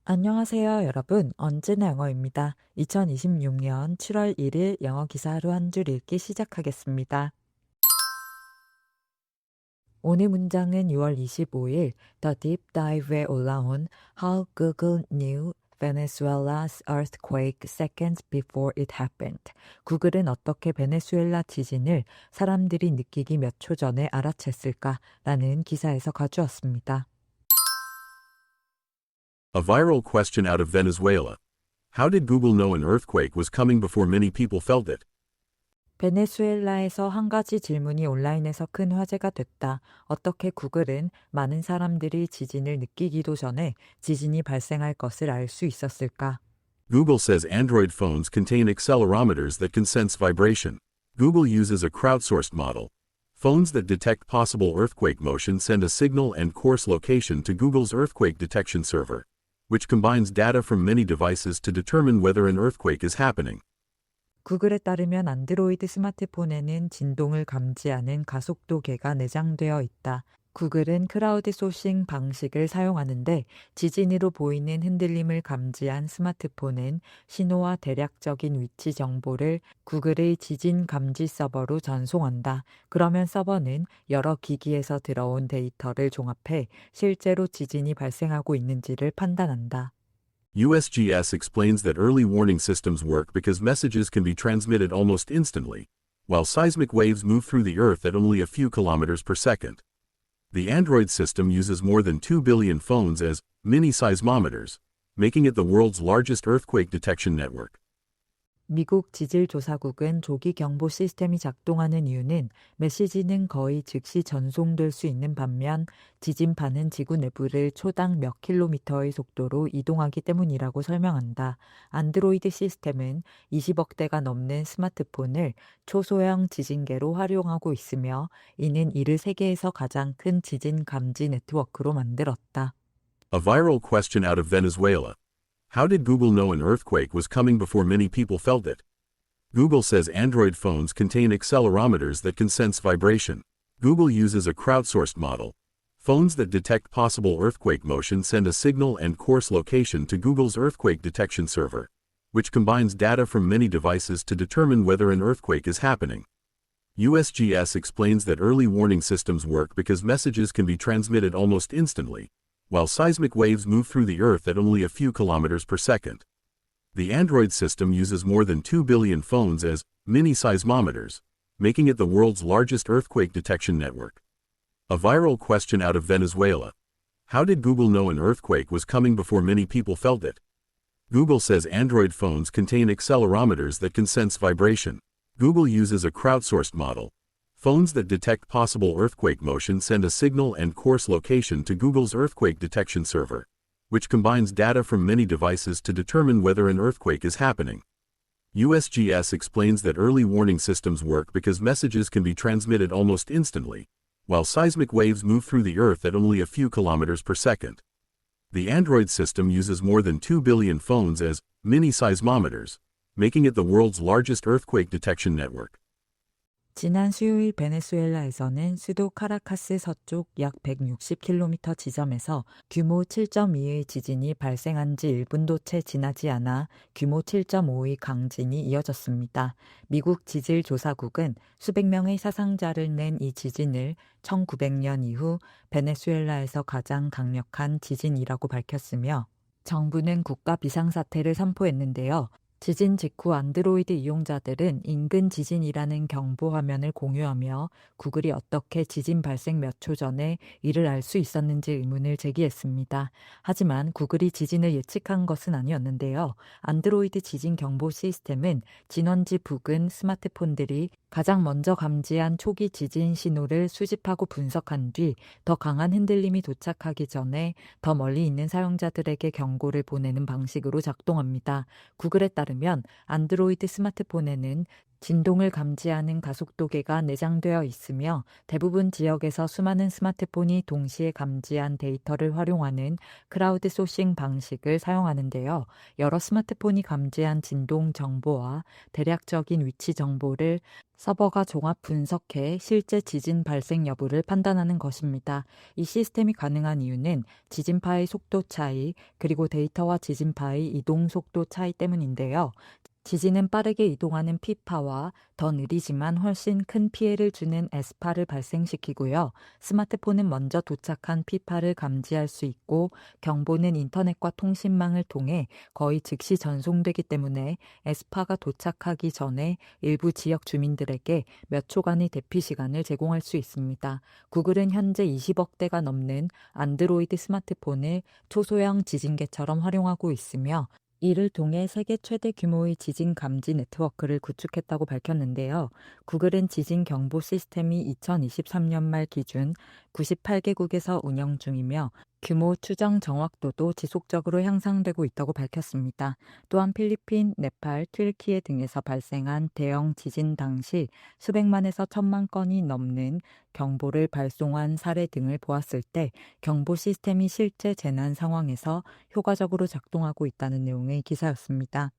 안녕하세요, 여러분. 언제나 영어입니다. 2026년 7월 1일 영어 기사 하루 한 줄 읽기 시작하겠습니다. 오늘 문장은 6월 25일 The Deep Dive에 올라온 How Google Knew Venezuela's Earthquake Seconds Before It Happened. 구글은 어떻게 베네수엘라 지진을 사람들이 느끼기 몇 초 전에 알아챘을까? 라는 기사에서 가져왔습니다. A viral question out of Venezuela. How did Google know an earthquake was coming before many people felt it? 베네수엘라에서 한 가지 질문이 온라인에서 큰 화제가 됐다. 어떻게 구글은 많은 사람들이 지진을 느끼기도 전에 지진이 발생할 것을 알 수 있었을까? Google says Android phones contain accelerometers that can sense vibration. Google uses a crowdsourced model. Phones that detect possible earthquake motion send a signal and course location to Google's earthquake detection server, which combines data from many devices to determine whether an earthquake is happening. 구글에 따르면 안드로이드 스마트폰에는 진동을 감지하는 가속도계가 내장되어 있다. 구글은 크라우드 소싱 방식을 사용하는데 지진으로 보이는 흔들림을 감지한 스마트폰은 신호와 대략적인 위치 정보를 구글의 지진 감지 서버로 전송한다. 그러면 서버는 여러 기기에서 들어온 데이터를 종합해 실제로 지진이 발생하고 있는지를 판단한다. USGS explains that early warning systems work because messages can be transmitted almost instantly, while seismic waves move through the Earth at only a few kilometers per second. The Android system uses more than 2 billion phones as mini seismometers, making it the world's largest earthquake detection network. 미국 지질조사국은 조기 경보 시스템이 작동하는 이유는 메시지는 거의 즉시 전송될 수 있는 반면 지진파는 지구 내부를 초당 몇 킬로미터의 속도로 이동하기 때문이라고 설명한다. 안드로이드 시스템은 20억 대가 넘는 스마트폰을 초소형 지진계로 활용하고 있으며 이는 이를 세계에서 가장 큰 지진 감지 네트워크로 만들었다. A viral question out of Venezuela. How did Google know an earthquake was coming before many people felt it? Google says Android phones contain accelerometers that can sense vibration. Google uses a crowdsourced model. Phones that detect possible earthquake motion send a signal and course location to Google's earthquake detection server, which combines data from many devices to determine whether an earthquake is happening. USGS explains that early warning systems work because messages can be transmitted almost instantly, while seismic waves move through the Earth at only a few kilometers per second. The Android system uses more than 2 billion phones as mini seismometers, making it the world's largest earthquake detection network. A viral question out of Venezuela. How did Google know an earthquake was coming before many people felt it? Google says Android phones contain accelerometers that can sense vibration. Google uses a crowdsourced model. Phones that detect possible earthquake motion send a signal and course location to Google's earthquake detection server, which combines data from many devices to determine whether an earthquake is happening. USGS explains that early warning systems work because messages can be transmitted almost instantly, while seismic waves move through the Earth at only a few kilometers per second. The Android system uses more than 2 billion phones as mini seismometers, making it the world's largest earthquake detection network. 지난 수요일 베네수엘라에서는 수도 카라카스 서쪽 약 160km 지점에서 규모 7.2의 지진이 발생한 지 1분도 채 지나지 않아 규모 7.5의 강진이 이어졌습니다. 미국 지질조사국은 수백 명의 사상자를 낸 이 지진을 1900년 이후 베네수엘라에서 가장 강력한 지진이라고 밝혔으며 정부는 국가 비상사태를 선포했는데요. 지진 직후 안드로이드 이용자들은 인근 지진이라는 경보 화면을 공유하며 구글이 어떻게 지진 발생 몇 초 전에 이를 알 수 있었는지 의문을 제기했습니다. 하지만 구글이 지진을 예측한 것은 아니었는데요. 안드로이드 지진 경보 시스템은 진원지 부근 스마트폰들이 가장 먼저 감지한 초기 지진 신호를 수집하고 분석한 뒤 더 강한 흔들림이 도착하기 전에 더 멀리 있는 사용자들에게 경고를 보내는 방식으로 작동합니다. 구글에 따르면 안드로이드 스마트폰에는 진동을 감지하는 가속도계가 내장되어 있으며 대부분 지역에서 수많은 스마트폰이 동시에 감지한 데이터를 활용하는 크라우드 소싱 방식을 사용하는데요. 여러 스마트폰이 감지한 진동 정보와 대략적인 위치 정보를 서버가 종합 분석해 실제 지진 발생 여부를 판단하는 것입니다. 이 시스템이 가능한 이유는 지진파의 속도 차이, 그리고 데이터와 지진파의 이동 속도 차이 때문인데요. 지진은 빠르게 이동하는 P파와 더 느리지만 훨씬 큰 피해를 주는 S파를 발생시키고요. 스마트폰은 먼저 도착한 P파를 감지할 수 있고 경보는 인터넷과 통신망을 통해 거의 즉시 전송되기 때문에 S파가 도착하기 전에 일부 지역 주민들에게 몇 초간의 대피 시간을 제공할 수 있습니다. 구글은 현재 20억 대가 넘는 안드로이드 스마트폰을 초소형 지진계처럼 활용하고 있으며 이를 통해 세계 최대 규모의 지진 감지 네트워크를 구축했다고 밝혔는데요. 구글은 지진 경보 시스템이 2023년 말 기준 98개국에서 운영 중이며 규모 추정 정확도도 지속적으로 향상되고 있다고 밝혔습니다. 또한 필리핀, 네팔, 튀르키예 등에서 발생한 대형 지진 당시 수백만에서 천만 건이 넘는 경보를 발송한 사례 등을 보았을 때 경보 시스템이 실제 재난 상황에서 효과적으로 작동하고 있다는 내용의 기사였습니다.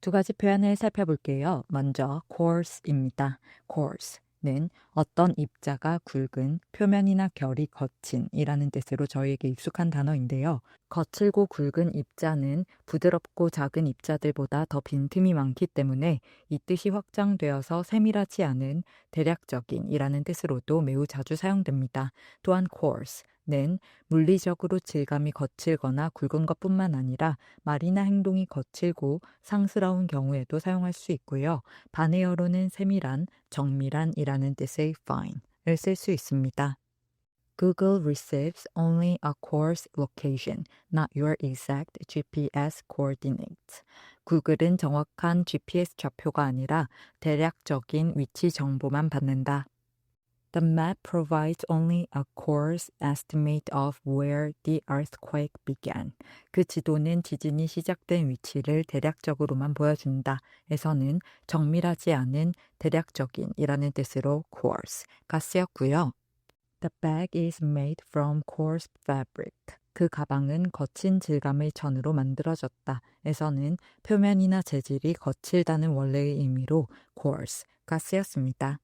두 가지 표현을 살펴볼게요. 먼저 coarse입니다. coarse는 어떤 입자가 굵은, 표면이나 결이 거친이라는 뜻으로 저희에게 익숙한 단어인데요. 거칠고 굵은 입자는 부드럽고 작은 입자들보다 더 빈틈이 많기 때문에 이 뜻이 확장되어서 세밀하지 않은, 대략적인이라는 뜻으로도 매우 자주 사용됩니다. 또한 coarse는 물리적으로 질감이 거칠거나 굵은 것뿐만 아니라 말이나 행동이 거칠고 상스러운 경우에도 사용할 수 있고요. 반의어로는 세밀한, 정밀한이라는 뜻의 fine을 쓸 수 있습니다. Google receives only a coarse location, not your exact GPS coordinates. 구글은 정확한 GPS 좌표가 아니라 대략적인 위치 정보만 받는다. The map provides only a coarse estimate of where the earthquake began. 그 지도는 지진이 시작된 위치를 대략적으로만 보여준다. 에서는 정밀하지 않은, 대략적인이라는 뜻으로 coarse가 쓰였고요. The bag is made from coarse fabric. 그 가방은 거친 질감의 천으로 만들어졌다. 에서는 표면이나 재질이 거칠다는 원래의 의미로 coarse가 쓰였습니다.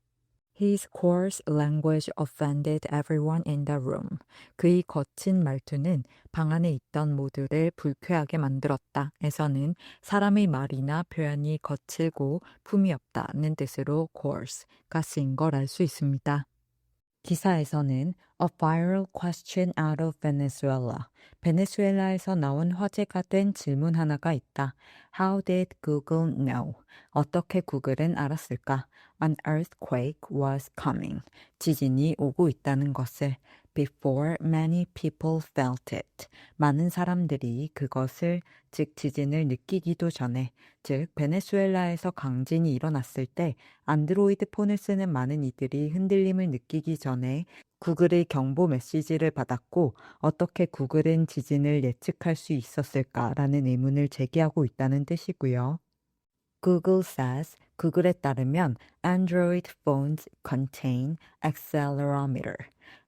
His coarse language offended everyone in the room. 그의 거친 말투는 방 안에 있던 모두를 불쾌하게 만들었다. 에서는 사람의 말이나 표현이 거칠고 품이 없다는 뜻으로 coarse가 쓰인 걸 알 수 있습니다. 기사에서는 A viral question out of Venezuela. 베네수엘라에서 나온 화제가 된 질문 하나가 있다. How did Google know? 어떻게 구글은 알았을까? An earthquake was coming. 지진이 오고 있다는 것을. Before many people felt it. 많은 사람들이 그것을, 즉 지진을 느끼기도 전에, 즉 베네수엘라에서 강진이 일어났을 때 안드로이드 폰을 쓰는 많은 이들이 흔들림을 느끼기 전에 구글의 경보 메시지를 받았고 어떻게 구글은 지진을 예측할 수 있었을까라는 의문을 제기하고 있다는 뜻이고요. Google says, 구글에 따르면 Android phones contain accelerometer.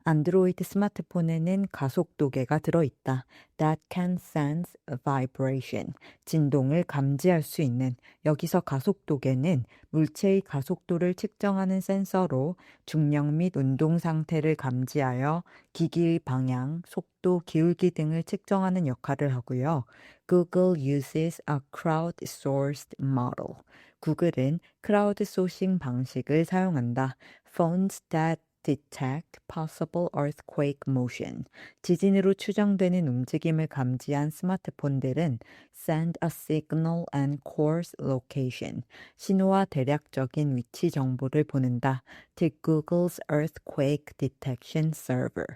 안드로이드 스마트폰에는 가속도계가 들어있다. That can sense vibration. 진동을 감지할 수 있는. 여기서 가속도계는 물체의 가속도를 측정하는 센서로 중력 및 운동 상태를 감지하여 기기의 방향, 속도, 기울기 등을 측정하는 역할을 하고요. Google uses a crowdsourced model. 구글은 크라우드 소싱 방식을 사용한다. Phones that detect possible earthquake motion. 지진으로 추정되는 움직임을 감지한 스마트폰들은 send a signal and course location. 신호와 대략적인 위치 정보를 보낸다. to Google's earthquake detection server.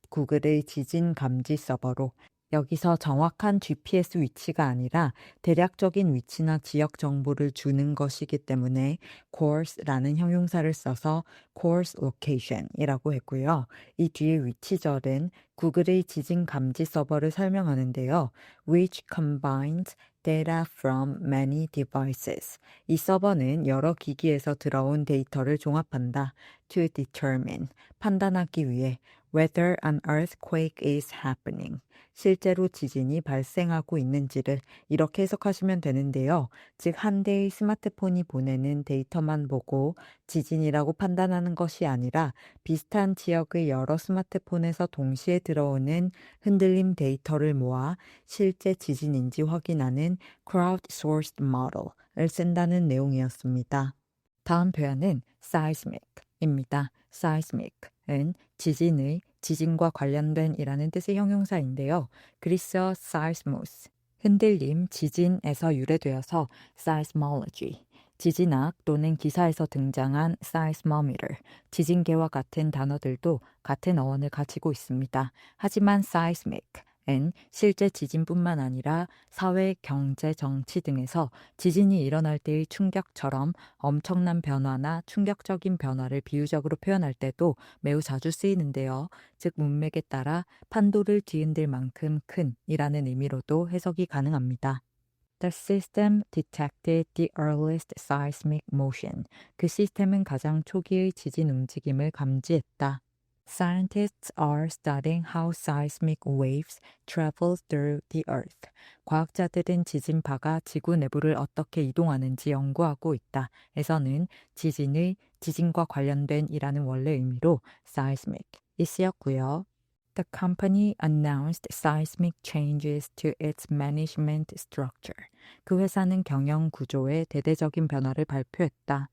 구글의 지진 감지 서버로 여기서 정확한 GPS 위치가 아니라 대략적인 위치나 지역 정보를 주는 것이기 때문에 course라는 형용사를 써서 course location이라고 했고요. 이 뒤에 위치절은 구글의 지진 감지 서버를 설명하는데요. which combines data from many devices. 이 서버는 여러 기기에서 들어온 데이터를 종합한다. to determine. 판단하기 위해 whether an earthquake is happening. 실제로 지진이 발생하고 있는지를 이렇게 해석하시면 되는데요. 즉, 한 대의 스마트폰이 보내는 데이터만 보고 지진이라고 판단하는 것이 아니라 비슷한 지역의 여러 스마트폰에서 동시에 들어오는 흔들림 데이터를 모아 실제 지진인지 확인하는 crowdsourced model을 쓴다는 내용이었습니다. 다음 표현은 seismic입니다. seismic은 지진과 관련된 이라는 뜻의 형용사인데요. 그리스어 seismos, 흔들림, 지진에서 유래되어서 seismology, 지진학 또는 기사에서 등장한 seismometer, 지진계와 같은 단어들도 같은 어원을 가지고 있습니다. 하지만 seismic은 실제 지진뿐만 아니라 사회, 경제, 정치 등에서 지진이 일어날 때의 충격처럼 엄청난 변화나 충격적인 변화를 비유적으로 표현할 때도 매우 자주 쓰이는데요. 즉, 문맥에 따라 판도를 뒤흔들 만큼 큰 이라는 의미로도 해석이 가능합니다. The system detected the earliest seismic motion. 그 시스템은 가장 초기의 지진 움직임을 감지했다. Scientists are studying how seismic waves travel through the earth. 과학자들은 지진파가 지구 내부를 어떻게 이동하는지 연구하고 있다. 에서는 지진과 관련된 이라는 원래 의미로 seismic이 쓰였고요. The company announced seismic changes to its management structure. 그 회사는 경영 구조에 대대적인 변화를 발표했다.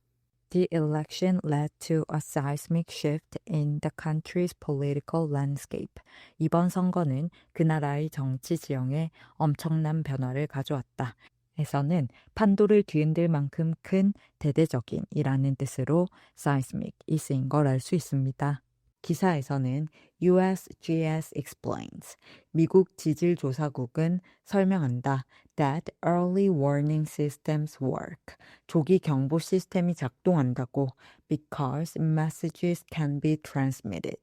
The election led to a seismic shift in the country's political landscape. 이번 선거는 그 나라의 정치 지형에 엄청난 변화를 가져왔다. 에서는 판도를 뒤흔들 만큼 큰 대대적인 이라는 뜻으로 seismic이 쓰인 걸 알 수 있습니다. 기사에서는 USGS explains, 미국 지질조사국은 설명한다. that early warning systems work. 조기 경보 시스템이 작동한다고. because messages can be transmitted.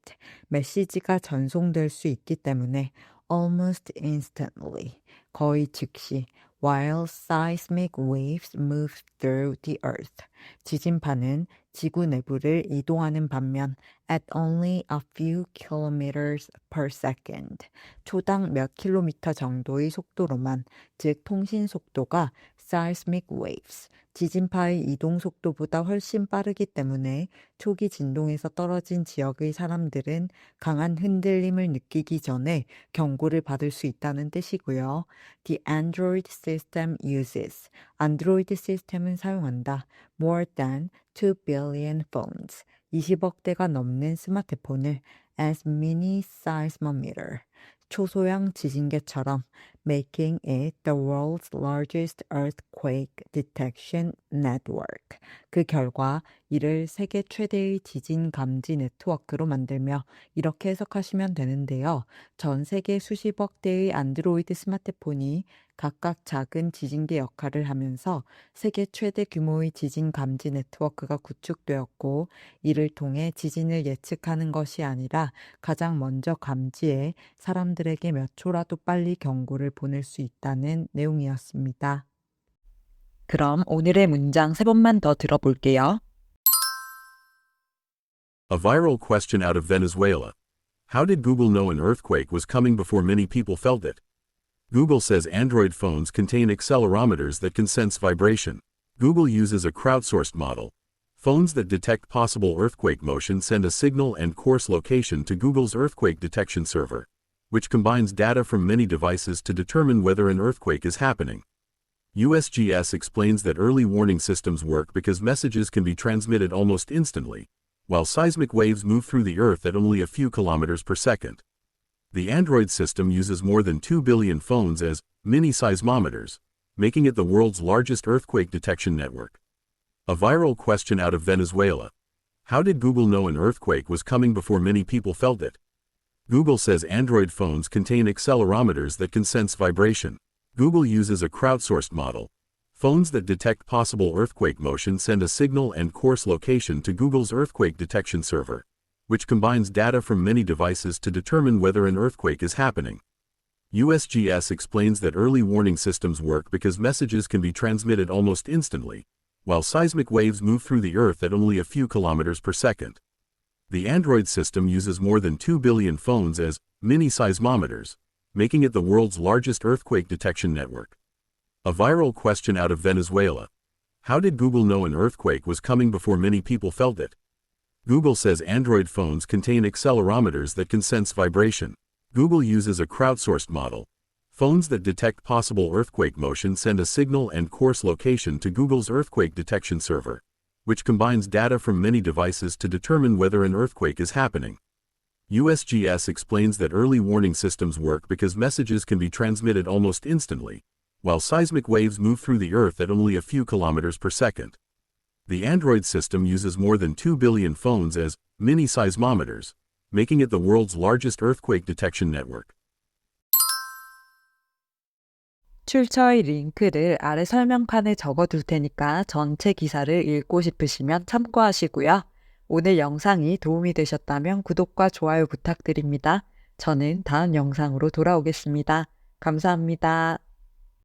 메시지가 전송될 수 있기 때문에 almost instantly, 거의 즉시. while seismic waves move through the earth. 지진파는 지구 내부를 이동하는 반면 at only a few kilometers per second. 초당 몇 킬로미터 정도의 속도로만, 즉 통신 속도가 seismic waves, 지진파의 이동 속도보다 훨씬 빠르기 때문에 초기 진동에서 떨어진 지역의 사람들은 강한 흔들림을 느끼기 전에 경고를 받을 수 있다는 뜻이고요. The Android system uses, 안드로이드 시스템은 사용한다. more than 2 billion phones, 20억 대가 넘는 스마트폰을 as mini seismometer, 초소형 지진계처럼 making it the world's largest earthquake detection network. 그 결과 이를 세계 최대의 지진 감지 네트워크로 만들며 이렇게 해석하시면 되는데요. 전 세계 수십억 대의 안드로이드 스마트폰이 각각 작은 지진계 역할을 하면서 세계 최대 규모의 지진 감지 네트워크가 구축되었고, 이를 통해 지진을 예측하는 것이 아니라 가장 먼저 감지해 사람들에게 몇 초라도 빨리 경고를 보낼 수 있다는 내용이었습니다. 그럼 오늘의 문장 3번만 더 들어볼게요. A viral question out of Venezuela. How did Google know an earthquake was coming before many people felt it? Google says Android phones contain accelerometers that can sense vibration. Google uses a crowdsourced model. Phones that detect possible earthquake motion send a signal and course location to Google's earthquake detection server, which combines data from many devices to determine whether an earthquake is happening. USGS explains that early warning systems work because messages can be transmitted almost instantly, while seismic waves move through the Earth at only a few kilometers per second. The Android system uses more than 2 billion phones as mini seismometers, making it the world's largest earthquake detection network. A viral question out of Venezuela. How did Google know an earthquake was coming before many people felt it? Google says Android phones contain accelerometers that can sense vibration. Google uses a crowdsourced model. Phones that detect possible earthquake motion send a signal and course location to Google's earthquake detection server, which combines data from many devices to determine whether an earthquake is happening. USGS explains that early warning systems work because messages can be transmitted almost instantly, while seismic waves move through the Earth at only a few kilometers per second. The Android system uses more than 2 billion phones as mini seismometers, making it the world's largest earthquake detection network. A viral question out of Venezuela. How did Google know an earthquake was coming before many people felt it? Google says Android phones contain accelerometers that can sense vibration. Google uses a crowdsourced model. Phones that detect possible earthquake motion send a signal and course location to Google's earthquake detection server, which combines data from many devices to determine whether an earthquake is happening. USGS explains that early warning systems work because messages can be transmitted almost instantly, while seismic waves move through the Earth at only a few kilometers per second. The Android system uses more than 2 billion phones as mini seismometers, making it the world's largest earthquake detection network. 출처의 링크를 아래 설명칸에 적어둘 테니까 전체 기사를 읽고 싶으시면 참고하시고요. 오늘 영상이 도움이 되셨다면 구독과 좋아요 부탁드립니다. 저는 다음 영상으로 돌아오겠습니다. 감사합니다.